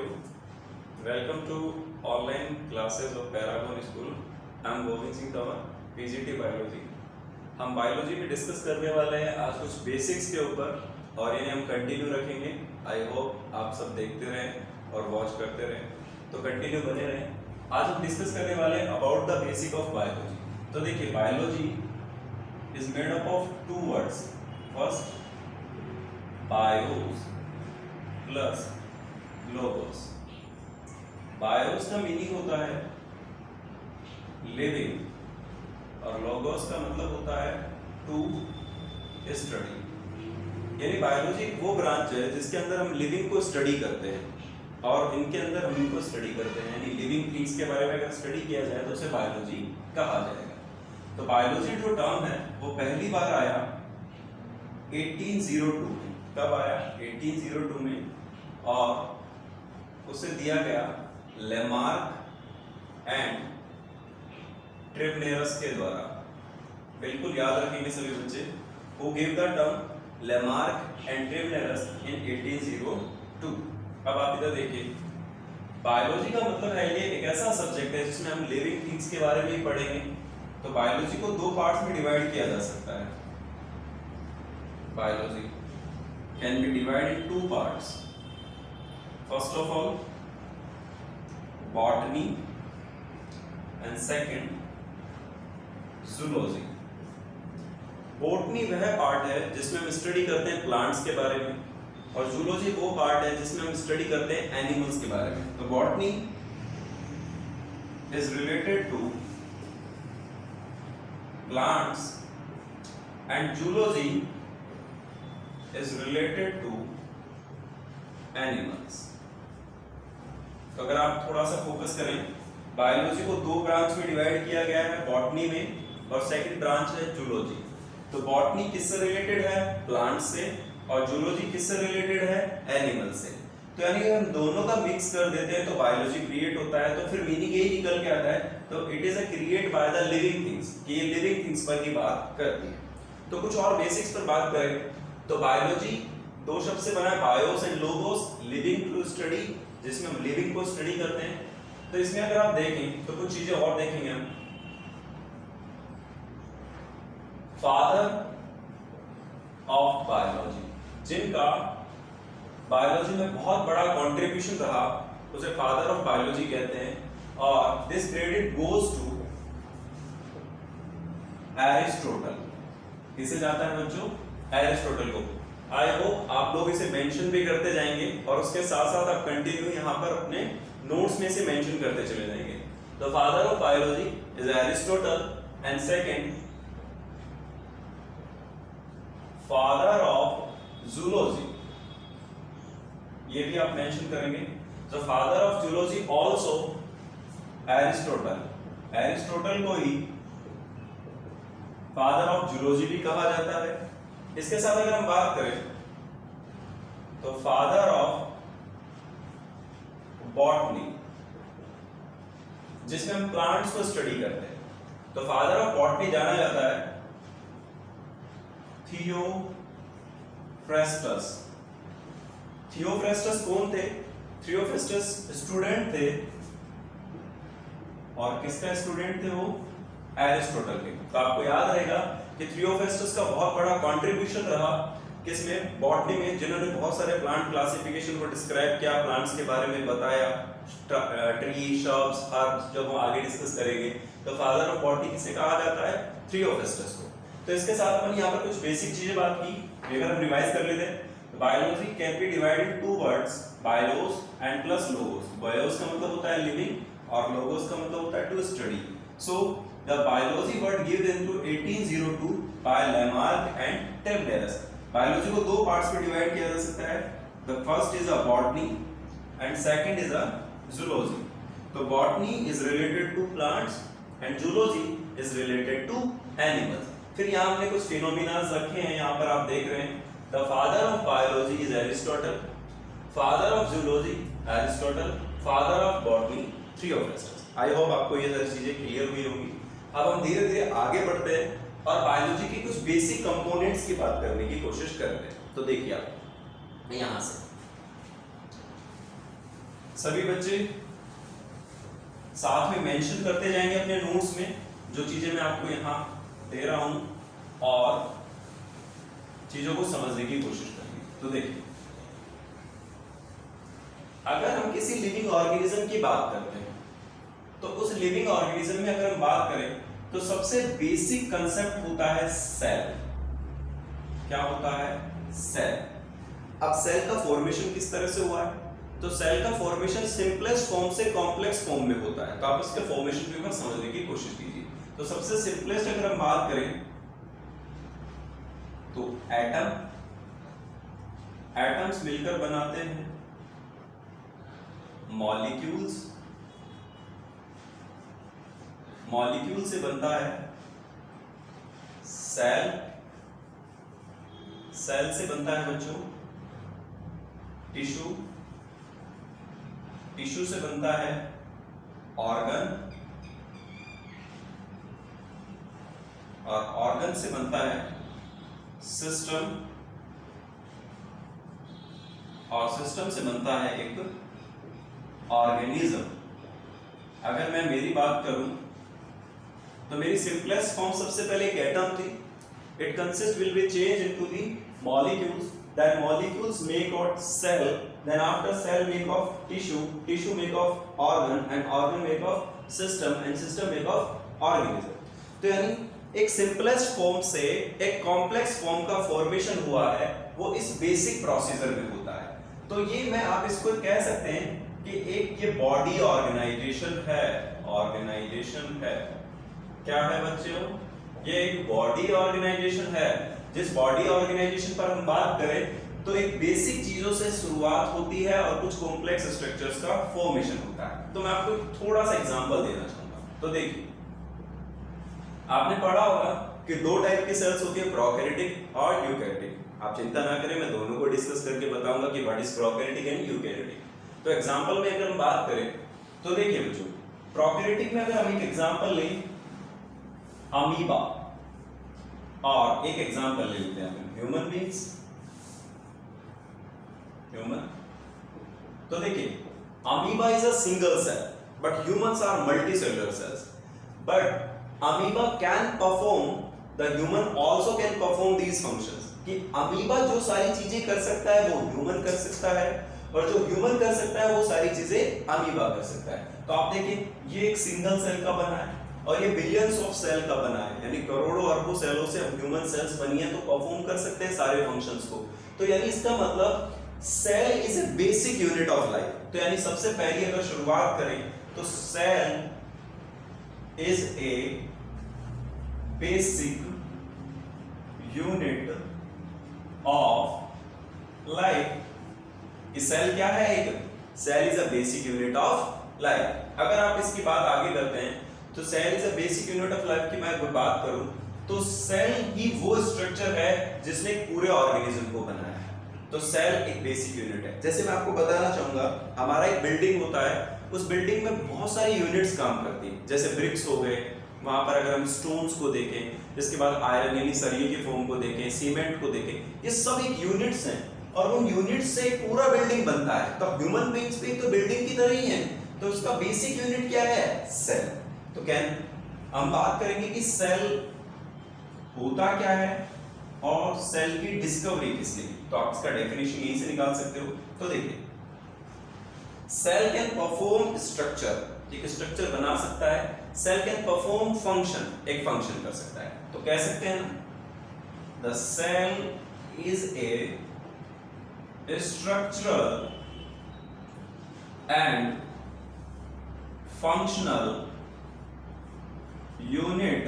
Welcome to online classes of Paragon School. I am Govind Singh Tawar, PGT Biology. हम biology में discuss करने वाले हैं आज कुछ बेसिक्स के ऊपर और इन्हें हम कंटिन्यू रखेंगे। आई होप आप सब देखते रहें और वॉच करते रहें, तो कंटिन्यू बने रहें। आज हम डिस्कस करने वाले हैं about the basic of biology. तो देखिए, biology is made up of two words. First bios plus logos. Bios का मीनिंग होता है लिविंग और लोगोस का मतलब होता है टू स्टडी। यानी बायोलॉजी वो ब्रांच है जिसके अंदर हम लिविंग को स्टडी करते हैं और इनके अंदर हम इनको स्टडी करते हैं। यानी लिविंग थिंग्स के बारे में अगर स्टडी किया जाए तो उसे बायोलॉजी कहा जाएगा। तो बायोलॉजी जो टर्म है वो पहली बार आया 1802 में। कब आया? 1802 में, और उसे दिया गया लेमार्क एंड ट्रेवनेरस के द्वारा। बिल्कुल याद रखेंगे सभी बच्चे, who gave the term Lamarck and Treviranus in 1802। अब आप इधर देखिए, बायोलॉजी का मतलब है ये एक ऐसा सब्जेक्ट है जिसमें हम लिविंग थिंग्स के बारे में ही पढ़ेंगे। तो बायोलॉजी को दो पार्ट्स में डिवाइड किया जा सकता है। Biology can be divided in two parts. First of all botany and second zoology. Botany वह पार्ट है जिसमें हम स्टडी करते हैं प्लांट्स के बारे में, और जूलॉजी वो पार्ट है जिसमें हम स्टडी करते हैं एनिमल्स के बारे में। तो botany is related to plants and zoology is related to animals. तो अगर आप थोड़ा सा फोकस करें, बायोलॉजी को दो ब्रांच में डिवाइड किया गया है, बॉटनी में, और सेकंड ब्रांच है जूलॉजी। तो बॉटनी किससे रिलेटेड है? प्लांट से, और जूलॉजी किससे रिलेटेड है? एनिमल से। तो यानी हम दोनों का मिक्स कर देते हैं तो बायोलॉजी क्रिएट होता है। तो फिर मीनिंग यही निकल के आता है, तो it is a create by the living things, कि ये लिविंग थिंग्स पर की बात करती है। तो कुछ और बेसिक्स पर बात करें तो बायोलॉजी दो शब्द से बना है, bios and logos. Living to study, जिसमें हम लिविंग को स्टडी करते हैं। तो इसमें अगर आप देखें तो कुछ चीजें और देखेंगे हम। फादर ऑफ बायोलॉजी, जिनका बायोलॉजी में बहुत बड़ा कंट्रीब्यूशन रहा, उसे फादर ऑफ बायोलॉजी कहते हैं। और this credit goes to Aristotle. किसे जाता है बच्चों? एरिस्टोटल को। आई होप आप लोग इसे मेंशन भी करते जाएंगे और उसके साथ साथ आप कंटिन्यू यहाँ पर अपने नोट्स में से मेंशन करते चले जाएंगे। The father of biology is Aristotle and second father of zoology, ये भी आप मेंशन करेंगे। The father of zoology also Aristotle. Aristotle को ही फादर ऑफ जूलॉजी भी कहा जाता है। इसके साथ अगर हम बात करें तो फादर ऑफ बॉटनी, जिसमें हम प्लांट्स को स्टडी करते हैं, तो फादर ऑफ बॉटनी जाना जाता है थियोफ्रेस्टस। थियोफ्रेस्टस कौन थे? थियोफ्रेस्टस स्टूडेंट थे, और किसका स्टूडेंट थे वो? एरिस्टोटल के। तो आपको याद रहेगा कि थियोफ्रेस्टस का बहुत बड़ा कंट्रीब्यूशन रहा किसमें? बॉटनी में, जिन्होंने बहुत सारे प्लांट क्लासिफिकेशन को डिस्क्राइब किया, प्लांट्स के बारे में बताया, ट्री, शर्ब्स, हर्ब्स, जब हम आगे डिस्कस करेंगे। तो फादर ऑफ बॉटनी किसे कहा जाता है? थियोफ्रेस्टस को। तो इसके साथ अपन यहाँ पर कुछ बेसिक चीजें बात की, अगर हम रिवाइज कर लेते हैं। Biology can be divided two words, bios and plus logos. Bios का मतलब होता है लिविंग और लोगोस का मतलब होता है to study. So the biology word given into 1802 by Lamarck and Tavneres। Biology को दो पार्ट्स में डिवाइड किया जा सकता है। the first is a botany and second is a zoology। तो botany is related to plants and zoology is related to animals। फिर यहाँ हमने कुछ phenomena रखे हैं, यहाँ पर आप देख रहे हैं। the father of biology is Aristotle, father of zoology Aristotle, father of botany Theophrastus। I hope आपको ये सारी चीजें क्लियर हुई होंगी। अब हम धीरे धीरे आगे बढ़ते हैं और बायोलॉजी के कुछ बेसिक कंपोनेंट्स की बात करने की कोशिश करते हैं। तो देखिए आप यहाँ से सभी बच्चे साथ में मेंशन करते जाएंगे अपने नोट्स में जो चीजें मैं आपको यहाँ दे रहा हूं और चीजों को समझने की कोशिश करेंगे। तो देखिए, अगर हम किसी लिविंग ऑर्गेनिज्म की बात करते हैं तो उस लिविंग ऑर्गेनिज्म में अगर हम बात करें तो सबसे बेसिक कंसेप्ट होता है सेल। क्या होता है? सेल। अब सेल का फॉर्मेशन किस तरह से हुआ है? तो सेल का फॉर्मेशन सिंपलेस्ट फॉर्म से कॉम्प्लेक्स फॉर्म में होता है। तो आप इसके फॉर्मेशन के ऊपर समझने की कोशिश कीजिए। तो सबसे सिंपलेस्ट अगर हम बात करें तो एटम्स मिलकर बनाते हैं मॉलिक्यूल्स, मॉलिक्यूल से बनता है सेल, सेल से बनता है बच्चों टिश्यू, टिश्यू से बनता है ऑर्गन और ऑर्गन से बनता है सिस्टम और सिस्टम से बनता है एक ऑर्गेनिज्म। अगर मैं मेरी बात करूं तो मेरी सिंपलेस्ट फॉर्म सबसे पहले एक एटम थी। It consist will be change into the molecules, that molecules make of cell, then after cell make of tissue, tissue make of organ and organ make of system and system make of organism। तो यानी एक simplest form से एक complex form का formation हुआ है, वो इस बेसिक प्रोसीजर में होता है। तो ये मैं आप इसको कह सकते हैं कि एक ये बॉडी ऑर्गेनाइजेशन है, ऑर्गेनाइजेशन है। क्या है बच्चों? ये एक बॉडी ऑर्गेनाइजेशन है। जिस बॉडी ऑर्गेनाइजेशन पर हम बात करें तो एक बेसिक चीजों से शुरुआत होती है और कुछ कॉम्प्लेक्स स्ट्रक्चर्स का फॉर्मेशन होता है। तो मैं आपको थोड़ा सा एग्जांपल देना चाहूंगा। तो देखिए, आपने पढ़ा होगा कि दो टाइप की सेल्स होती है, प्रोकैरियोटिक और यूकैरियोटिक। आप चिंता ना करें, मैं दोनों को डिस्कस करके बताऊंगा कि what is prokaryotic and eukaryotic. तो एग्जांपल में अगर हम बात करें तो देखिए बच्चों, प्रोकैरियोटिक में अगर हम एक एग्जांपल लें अमीबा और एक एग्जांपल ले लेते हैं ह्यूमन बीइंग्स, ह्यूमन। तो देखिए, amoeba is a single cell but humans are multicellular cells, but amoeba can perform, the human also can perform these functions. कि अमीबा जो सारी चीजें कर सकता है वो ह्यूमन कर सकता है और जो ह्यूमन कर सकता है वो सारी चीजें अमीबा कर सकता है। तो आप देखिए, ये एक सिंगल सेल का बना है और ये बिलियंस ऑफ सेल का बना है, यानी करोड़ों अरबों सेलों से ह्यूमन सेल्स बनी है, तो परफॉर्म कर सकते हैं सारे फंक्शंस को। तो यानी इसका मतलब cell is a basic unit of life. तो यानी सबसे पहली अगर शुरुआत करें तो cell is a basic unit of life. Cell क्या है? एक cell is a basic unit of life. अगर आप इसकी बात आगे करते हैं तो cell is a basic unit of life की मैं अगर बात करूं तो सेल ही वो स्ट्रक्चर है जिसने पूरे ऑर्गेनिज्म को बनाया है। तो सेल एक बेसिक यूनिट है। जैसे मैं आपको बताना चाहूंगा, हमारा एक बिल्डिंग होता है, उस बिल्डिंग में बहुत सारी यूनिट्स काम करती हैं। जैसे ब्रिक्स हो गए, वहां पर अगर हम स्टोन्स को देखें, जिसके बाद आयरन यानी सरिये की फॉर्म को देखें, सीमेंट को देखें, ये सब एक यूनिट्स हैं और उन यूनिट्स से पूरा बिल्डिंग बनता है। तो ह्यूमन बीइंग्स भी तो बिल्डिंग की तरह ही है। तो उसका बेसिक यूनिट क्या है? सेल। तो कैन हम बात करेंगे कि सेल होता क्या है और सेल की डिस्कवरी किसने की। तो आप इसका डेफिनेशन यहीं से निकाल सकते हो। तो देखिए, सेल कैन परफॉर्म स्ट्रक्चर, एक स्ट्रक्चर बना सकता है। सेल कैन परफॉर्म फंक्शन, एक फंक्शन कर सकता है। तो कह सकते हैं ना, the cell is a structural and functional unit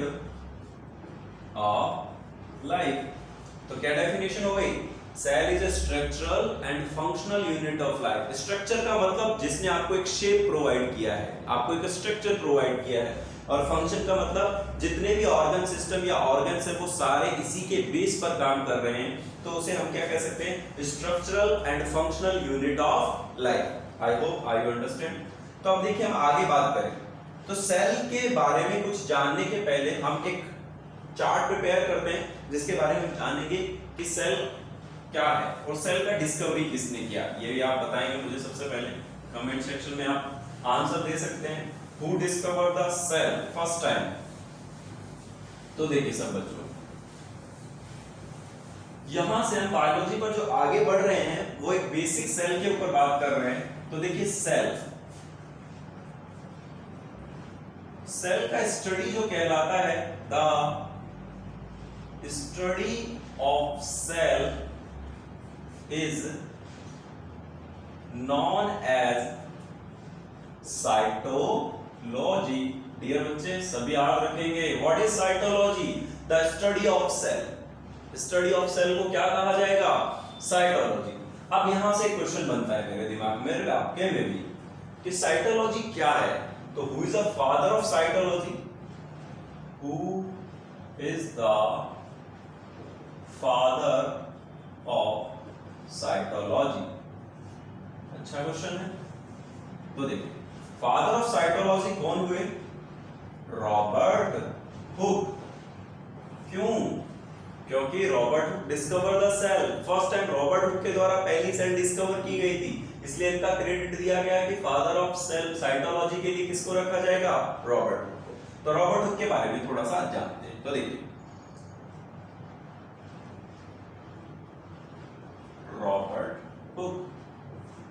of life. तो क्या डेफिनेशन हो गई? Cell is a structural and functional unit of life. Structure का मतलब जिसने आपको एक शेप प्रोवाइड किया है, आपको एक स्ट्रक्चर प्रोवाइड किया है, और फंक्शन का मतलब जितने भी ऑर्गन सिस्टम या ऑर्गन्स है वो सारे इसी के बेस पर काम कर रहे हैं। तो उसे हम क्या कह सकते हैं? Structural and functional unit of life. I hope I you understand. तो अब देखिए, हम आगे बात करें तो सेल के बारे में कुछ जानने के पहले हम एक चार्ट प्रिपेयर करते हैं जिसके बारे में जानेंगे कि सेल क्या है और सेल का डिस्कवरी किसने किया। ये भी आप बताएंगे मुझे सबसे पहले। कमेंट सेक्शन में आप आंसर दे सकते हैं। Who discover the cell first time? तो देखिए सब बच्चों, यहां से हम बायोलॉजी पर जो आगे बढ़ रहे हैं वो एक बेसिक सेल के ऊपर बात कर रहे हैं। तो देखिए सेल का स्टडी जो कहलाता है, the study of cell is known as cytology. Dear बच्चे सभी याद रखेंगे, what is cytology? The study of cell. Study of cell को क्या कहा जाएगा? साइटोलॉजी। अब यहां से एक क्वेश्चन बनता है मेरे दिमाग में, मेरे आपके में भी, कि साइटोलॉजी क्या है? तो who is the father of cytology? Who is the father of cytology? अच्छा क्वेश्चन है। तो देखिए फादर ऑफ साइटोलॉजी कौन हुए? Robert Hooke. क्यों? क्योंकि Robert Hooke discover the cell. First time Robert Hooke के द्वारा पहली सेल डिस्कवर की गई थी, इसलिए इनका क्रेडिट दिया गया है कि फादर ऑफ सेल साइटोलॉजी के लिए किसको रखा जाएगा? रॉबर्ट हुक को। तो रॉबर्ट हुक के बारे में थोड़ा सा जानते हैं। तो देखिए रॉबर्ट हुक,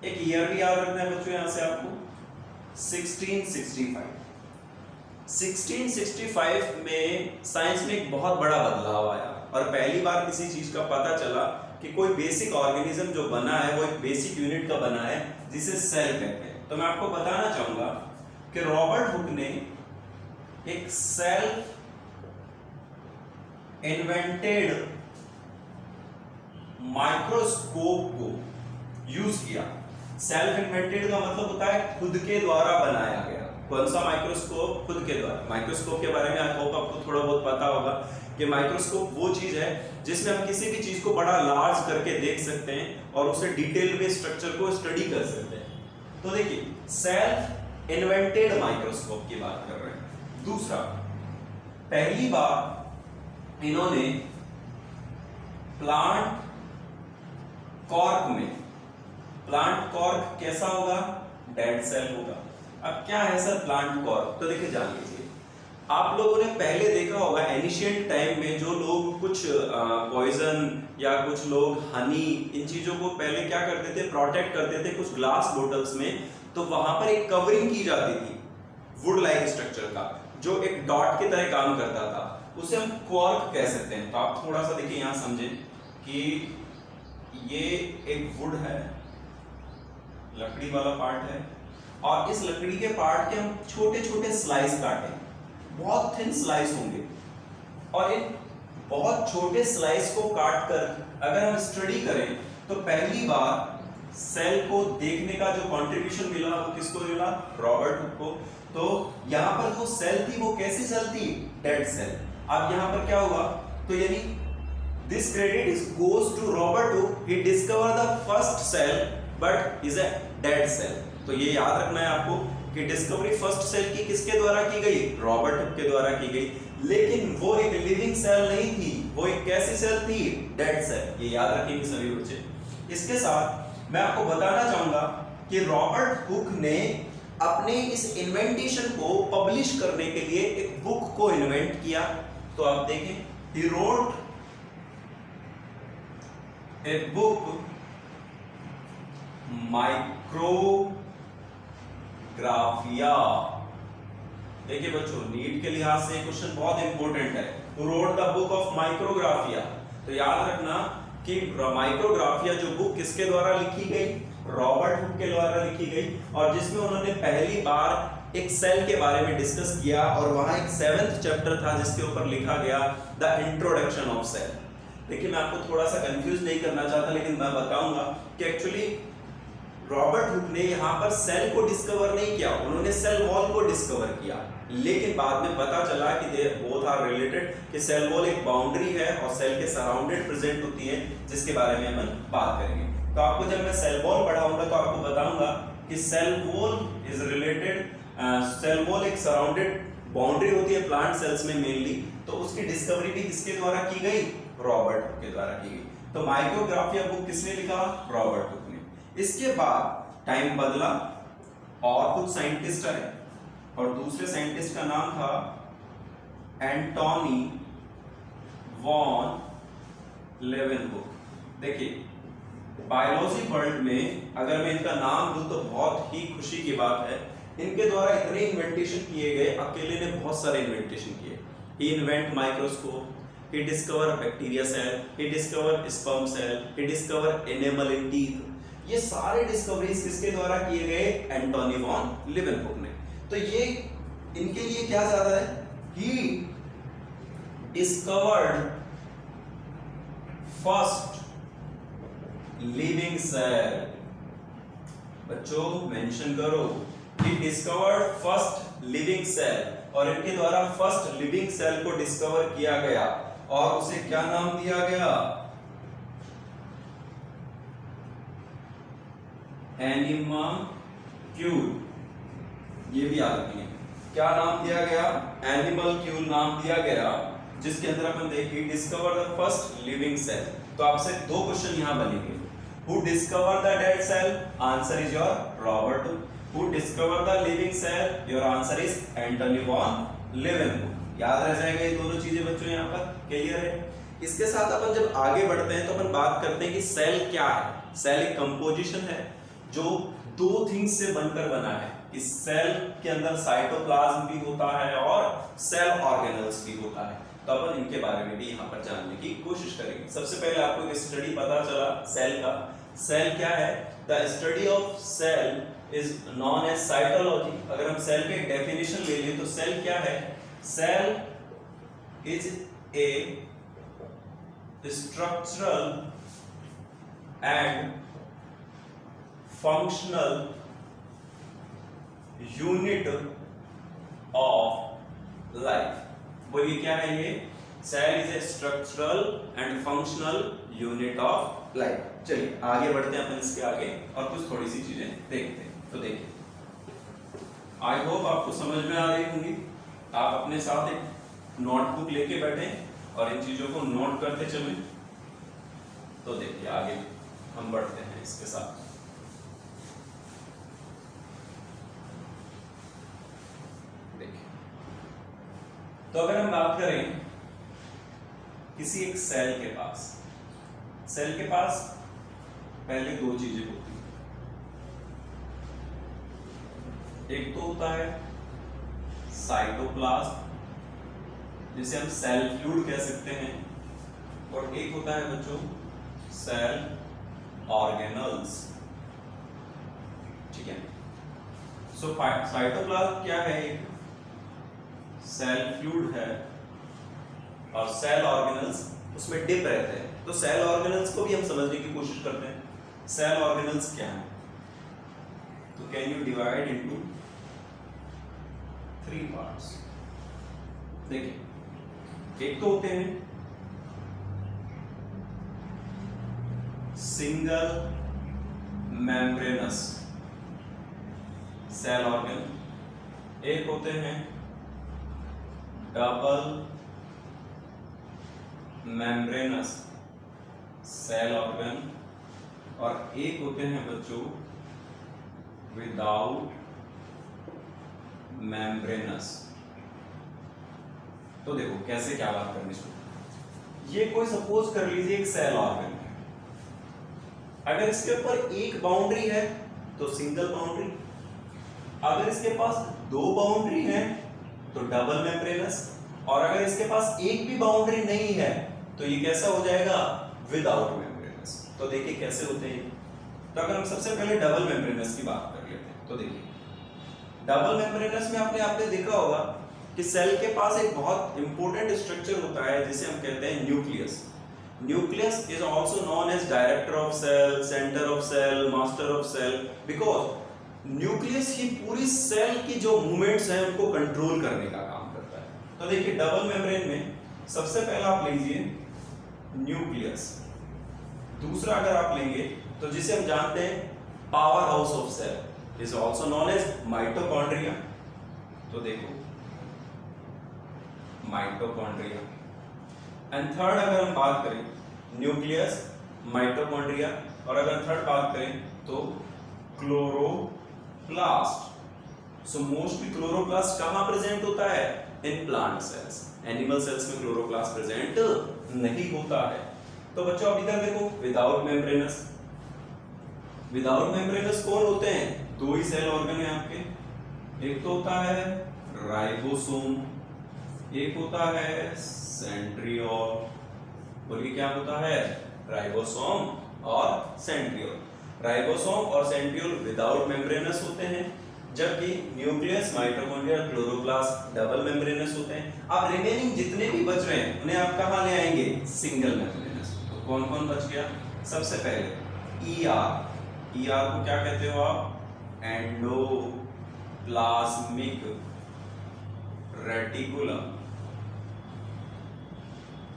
एक ईयर भी याद रखना है बच्चों यहां से आपको, 1665। 1665 में साइंस में एक बहुत बड़ा बदलाव आया और पहली बार किसी चीज का पता चला कि कोई बेसिक ऑर्गेनिज्म जो बना है वो एक बेसिक यूनिट का बना है जिसे सेल कहते हैं। तो मैं आपको बताना चाहूंगा कि रॉबर्ट हुक ने एक सेल्फ इन्वेंटेड माइक्रोस्कोप को यूज किया। सेल्फ इन्वेंटेड का मतलब होता है खुद के द्वारा बनाया गया। कौन सा माइक्रोस्कोप? खुद के द्वारा। माइक्रोस्कोप के बारे में आई होप आपको थोड़ा बहुत पता होगा कि माइक्रोस्कोप वो चीज है जिसमें हम किसी भी चीज को बड़ा लार्ज करके देख सकते हैं और उसे डिटेल में स्ट्रक्चर को स्टडी कर सकते हैं। तो देखिए सेल्फ इन्वेंटेड माइक्रोस्कोप की बात कर रहे हैं। दूसरा, पहली बार इन्होंने प्लांट कॉर्क में, प्लांट कॉर्क कैसा होगा? डेड सेल होगा। अब क्या है सर प्लांट कॉर्क? तो देखिए जान लीजिए, आप लोगों ने पहले देखा होगा एनिशिएंट टाइम में जो लोग कुछ पॉइजन या कुछ लोग हनी, इन चीजों को पहले क्या करते थे? प्रोटेक्ट करते थे कुछ ग्लास बोतल्स में। तो वहां पर एक कवरिंग की जाती थी वुड लाइक स्ट्रक्चर का, जो एक डॉट की तरह काम करता था, उसे हम कॉर्क कह सकते हैं। तो आप थोड़ा सा देखिए यहां समझें कि ये एक वुड है, लकड़ी वाला पार्ट है, और इस लकड़ी के पार्ट के हम छोटे छोटे स्लाइस काटें, बहुत थिन स्लाइस होंगे, और इन बहुत छोटे स्लाइस को काट कर अगर हम स्टडी करें तो पहली बार सेल को देखने का जो कंट्रीब्यूशन मिला वो किसको मिला? रॉबर्ट हुक को। तो यहां पर जो सेल थी वो कैसी सेल थी? Dead cell. अब यहां पर क्या हुआ? तो यानी this credit is goes to Robert Hooke, he discover the first cell but is a dead cell. तो ये याद रखना है आपको कि डिस्कवरी फर्स्ट सेल की किसके द्वारा की गई? रॉबर्ट हुक के द्वारा की गई, लेकिन वो एक लिविंग सेल नहीं थी, वो एक कैसी सेल थी? Dead cell. ये याद रखेंगे सभी बच्चे। इसके साथ मैं आपको बताना चाहूंगा कि रॉबर्ट हुक ने अपने इस इन्वेंटेशन को पब्लिश करने के लिए एक बुक को इन्वेंट किया। तो आप देखें, he wrote a book Micrographia. देखिए बच्चों, नीट के लिहाज से क्वेश्चन बहुत इंपॉर्टेंट है। Who wrote the book of Micrographia? तो याद रखना कि माइक्रोग्राफिया जो बुक किसके द्वारा लिखी गई? रॉबर्ट हुक के द्वारा लिखी गई, और जिसमें उन्होंने पहली बार एक सेल के बारे में डिस्कस किया, और वहां एक 7th चैप्टर था जिसके ऊपर लिखा गया द इंट्रोडक्शन ऑफ सेल। देखिए मैं आपको थोड़ा सा कंफ्यूज नहीं करना चाहता, लेकिन मैं बताऊंगा कि एक्चुअली रॉबर्ट हुक ने यहाँ पर सेल को डिस्कवर नहीं किया, उन्होंने सेल वॉल को डिस्कवर किया, लेकिन बाद में पता चला कि दे बोथ आर रिलेटेड, कि सेल वॉल एक बाउंड्री है और सेल के सराउंडेड प्रेजेंट होती है, जिसके बारे में हम बात करेंगे। तो आपको जब मैं सेल वॉल पढ़ाऊंगा तो आपको बताऊंगा कि cell wall is related, cell wall एक सराउंडेड बाउंड्री होती है प्लांट सेल्स में मेनली, तो उसकी डिस्कवरी भी किसके द्वारा की गई? रॉबर्ट हुक के द्वारा की गई। तो माइक्रोग्राफिया बुक किसने लिखा? रॉबर्ट हुक ने। इसके बाद टाइम बदला और कुछ साइंटिस्ट आए और दूसरे साइंटिस्ट का नाम था एंटोनी वॉन लेवेनहुक। देखिए बायोलॉजी वर्ल्ड में अगर मैं इनका नाम दूं तो बहुत ही खुशी की बात है। इनके द्वारा इतने इन्वेंटेशन किए गए, अकेले ने बहुत सारे इन्वेंटेशन किए। He invent microscope, he discover bacteria cell, he discover sperm cell, he discover enamel in teeth। ये सारे डिस्कवरीज किसके द्वारा किए गए? एंटोनी वॉन लिवेनहुक ने। तो ये इनके लिए क्या ज्यादा है? he discovered first living cell। बच्चों मेंशन करो, he discovered first living cell, और इनके द्वारा फर्स्ट लिविंग सेल को डिस्कवर किया गया और उसे क्या नाम दिया गया? एनिमल्क्यूल। ये भी याद रखिए, क्या नाम दिया गया? एनिमल्क्यूल नाम दिया गया, जिसके अंदर अपन देखिए discover the first living cell. तो आपसे दो क्वेश्चन यहां बनेंगे। Who discover the dead cell? Answer is your Robert. Who discovered the living cell? Your answer is Anthony von Leeuwenhoek। याद रह जाएगा ये दोनों चीजें बच्चों, यहाँ पर क्लियर है। इसके साथ अपन जब आगे बढ़ते हैं तो अपन बात करते हैं कि सेल क्या है। सेल एक कंपोजिशन है जो दो थिंग्स से बनकर बना है। इस सेल के अंदर साइटोप्लाज्म भी होता है और सेल ऑर्गेनल्स भी होता है। तो अपन इनके बारे में भी यहाँ पर जानने की कोशिश करेंगे। सबसे पहले आपको एक स्टडी पता चला सेल का। सेल क्या है? The study of cell is known as cytology। अगर हम सेल के डेफिनेशन ले लें तो सेल क्या है? Cell is a structural and functional unit of life। बोलिए क्या है ये? Cell is a structural and functional unit of life। चलिए आगे बढ़ते हैं अपन इसके आगे और कुछ थोड़ी सी चीजें देखते हैं। तो देखिए आई होप आपको समझ में आ रही होंगी। आप अपने साथ एक नोटबुक लेके बैठे और इन चीजों को नोट करते चलें। तो देखिए आगे हम बढ़ते हैं इसके साथ। देखिए तो अगर हम बात करें किसी एक सेल के पास, सेल के पास पहले दो चीजें होती हैं। एक तो होता है साइटोप्लाज्म, जिसे हम सेल फ्लूइड कह सकते हैं, और एक होता है बच्चों सेल ऑर्गेनल्स। ठीक है। सो साइटोप्लाज्म क्या है? एक सेल फ्लूइड है और सेल ऑर्गेनल्स उसमें डिप रहते हैं। तो सेल ऑर्गेनल्स को भी हम समझने की कोशिश करते हैं। सेल ऑर्गेनल्स क्या है? तो can you divide into 3 parts. देखिए एक तो होते हैं सिंगल मेम्ब्रेनस सेल ऑर्गन, एक होते हैं डबल मेम्ब्रेनस सेल ऑर्गन, और एक होते हैं बच्चों विदाउट मेम्ब्रेनस। तो देखो कैसे क्या बात करनी चाहिए। ये कोई सपोज कर लीजिए एक सेल ऑर्गन है, अगर इसके ऊपर एक बाउंड्री है तो सिंगल बाउंड्री, अगर इसके पास दो बाउंड्री है तो डबल मेम्ब्रेनस, और अगर इसके पास एक भी बाउंड्री नहीं है तो ये कैसा हो जाएगा? Without membranes. तो देखिए कैसे होते हैं। तो अगर हम सबसे पहले डबल मेम्ब्रेनस की बात कर लेते हैं तो देखिए डबल मेम्ब्रेनस में आपने देखा होगा कि सेल के पास एक बहुत इंपॉर्टेंट स्ट्रक्चर होता है जिसे हम कहते हैं nucleus. Nucleus is also known as director of cell, centre of cell, master of cell, because nucleus ही पूरी सेल की जो मूवमेंट्स हैं उनको कंट्रोल करने का काम करता है। तो देखिए डबल मेम्ब्रेन में सबसे पहला आप लीजिए न्यूक्लियस, दूसरा अगर आप लेंगे तो जिसे हम जानते हैं power house of cell is also known as mitochondria. तो देखो माइटोकॉन्ड्रिया, एंड थर्ड अगर हम बात करें न्यूक्लियस, माइटोकॉन्ड्रिया, और अगर थर्ड बात करें तो chloroplast. Chloroplast. So mostly chloroplast कहां प्रेजेंट होता है? In plant cells. Animal cells में क्लोरोप्लास्ट प्रेजेंट नहीं होता है। तो बच्चों अब इधर देखो, विदाउट मेम्ब्रेनस। विदाउट मेम्ब्रेनस कौन होते हैं? दो ही सेल ऑर्गन है आपके, एक तो होता है राइबोसोम, एक होता है सेंट्रियोल। बोलिए क्या होता है? राइबोसोम और सेंट्रियोल। राइबोसोम और सेंट्रियोल विदाउट मेम्ब्रेनस होते हैं, जबकि nucleus, mitochondria, chloroplast double membranous होते हैं। अब रिमेनिंग जितने भी बच रहे हैं उन्हें आप कहां ले आएंगे? Single membranes. तो कौन कौन बच गया? सबसे पहले ईआर। ईआर को क्या कहते हो आप? Endoplasmic reticulum.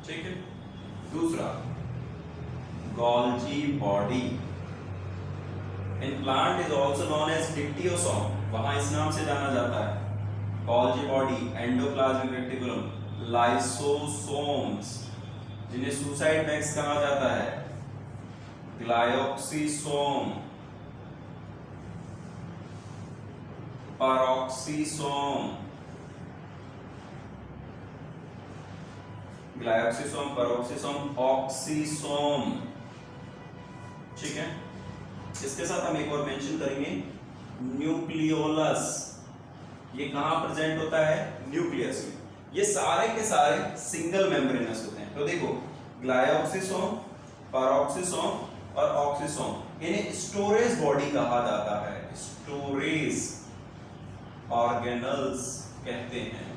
ठीक है। दूसरा Golgi body. In plant is also known as dictyosome, वहां इस नाम से जाना जाता है। Golgi body, endoplasmic reticulum, lysosomes जिन्हें सुसाइड बैग्स कहा जाता है, ग्लायोक्सिसोम, पैरोक्सिसोम, ग्लायोक्सिसोम, पैरोक्सिसोम, ऑक्सीसोम। ठीक है। इसके साथ हम एक और मेंशन करेंगे, न्यूक्लियोलस। ये कहां प्रेजेंट होता है? न्यूक्लियस में। ये सारे के सारे सिंगल मेम्ब्रेनस होते हैं। तो देखो, ग्लायोक्सिसोम, पैरोक्सिसोम और ऑक्सीसोम, इन्हें स्टोरेज बॉडी कहा जाता है। स्टोरेज ऑर्गेनल्स कहते हैं,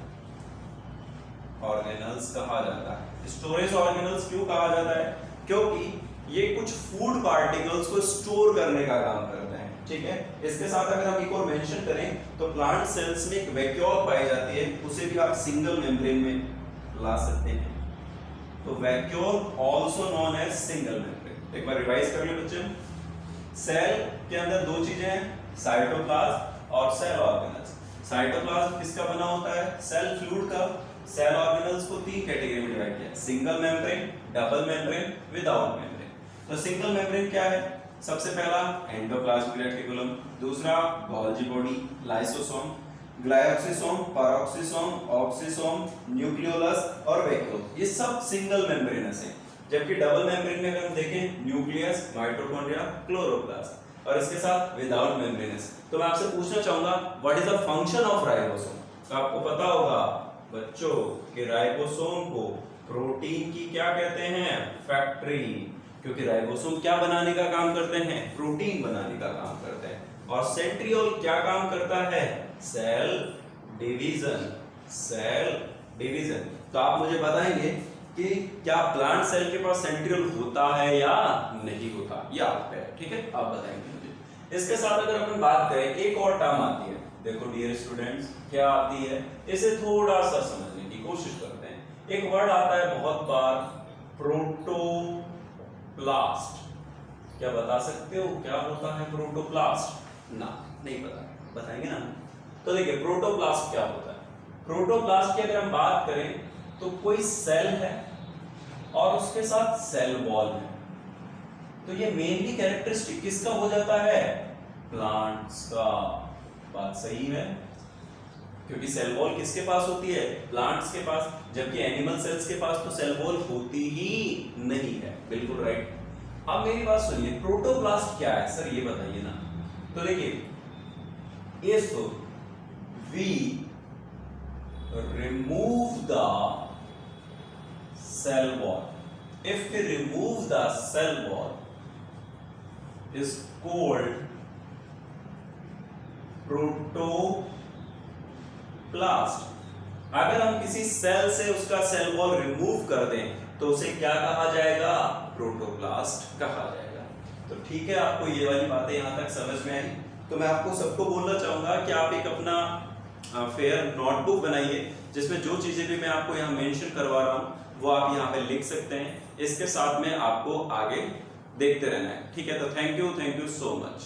ऑर्गेनल्स कहा जाता है। स्टोरेज ऑर्गेनल्स क्यों कहा जाता है? क्योंकि ये कुछ फूड पार्टिकल्स को स्टोर करने का काम करते हैं। ठीक है। इसके साथ अगर हम एक और मेंशन करें तो प्लांट सेल्स में एक वैक्यूल पाई जाती है, उसे भी आप सिंगल मेम्ब्रेन में ला सकते हैं। तो vacuole also known as single membrane. एक बार रिवाइज कर लो बच्चों। सेल के अंदर दो चीजें हैं, साइटोप्लाज्म और सेल ऑर्गेनल्स। साइटोप्लाज्म किसका बना होता है? सेल फ्लूइड का। सेल ऑर्गेनल्स को तीन कैटेगरी में डिवाइड किया, single membrane, double membrane, without membrane. तो सिंगल मेम्ब्रेन क्या है? सबसे पहला एंडोप्लाज्मिक रेटिकुलम, दूसरा Golgi body, lysosome, glyoxysome, peroxisome, oxysome, nucleolus और वैक्यूल। ये सब सिंगल मेम्ब्रेनस हैं। जबकि डबल मेम्ब्रेन में अगर हम देखें, न्यूक्लियस, माइटोकॉन्ड्रिया, क्लोरोप्लास्ट और इसके साथ विदाउट मेम्ब्रेनस। तो मैं आपसे पूछना चाहूंगा, what is the function of ribosome? तो आपको पता होगा बच्चों कि राइबोसोम को प्रोटीन की क्या कहते हैं? फैक्ट्री। क्योंकि राइबोसोम क्या बनाने का काम करते हैं? प्रोटीन बनाने का काम करते हैं। और सेंट्रियोल क्या काम करता है? Cell division. Cell division. तो आप मुझे बताएंगे कि क्या प्लांट सेल के पास सेंट्रियोल होता है या नहीं होता? ये आप पे, ठीक है, आप बताएंगे मुझे। इसके साथ अगर अपन बात करें, एक और टर्म आती है, देखो डियर स्टूडेंट्स, क्या आती है? इसे थोड़ा सा समझने की कोशिश करते हैं। एक वर्ड आता है बहुत बार, प्रोटोप्लास्ट। क्या बता सकते हो क्या होता है प्रोटोप्लास्ट? ना, नहीं पता, बताएंगे ना। तो देखिए, प्रोटोप्लास्ट क्या होता है? प्रोटोप्लास्ट की अगर हम बात करें तो कोई सेल है और उसके साथ सेल वॉल है। तो ये मेनली कैरेक्टरिस्टिक किसका हो जाता है? प्लांट्स का। बात सही है, क्योंकि सेल वॉल किसके पास होती है? प्लांट्स के पास। जबकि एनिमल सेल्स के पास तो सेल वॉल होती ही नहीं है। बिल्कुल राइट। अब मेरी बात सुनिए, प्रोटोप्लास्ट क्या है सर, ये बताइए ना। तो देखिए, if we remove the cell wall, if we remove the cell wall, is called protoplast. अगर हम किसी सेल से उसका सेल वॉल रिमूव कर दें तो उसे क्या कहा जाएगा? प्रोटोप्लास्ट कहा जाएगा। तो ठीक है, आपको ये वाली बातें यहां तक समझ में आई। तो मैं आपको सबको बोलना चाहूंगा कि आप एक अपना फेयर नोटबुक बनाइए, जिसमें जो चीजें भी मैं आपको यहाँ मेंशन करवा रहा हूँ वो आप यहाँ पे लिख सकते हैं। इसके साथ में आपको आगे देखते रहना है। ठीक है, तो थैंक यू सो मच।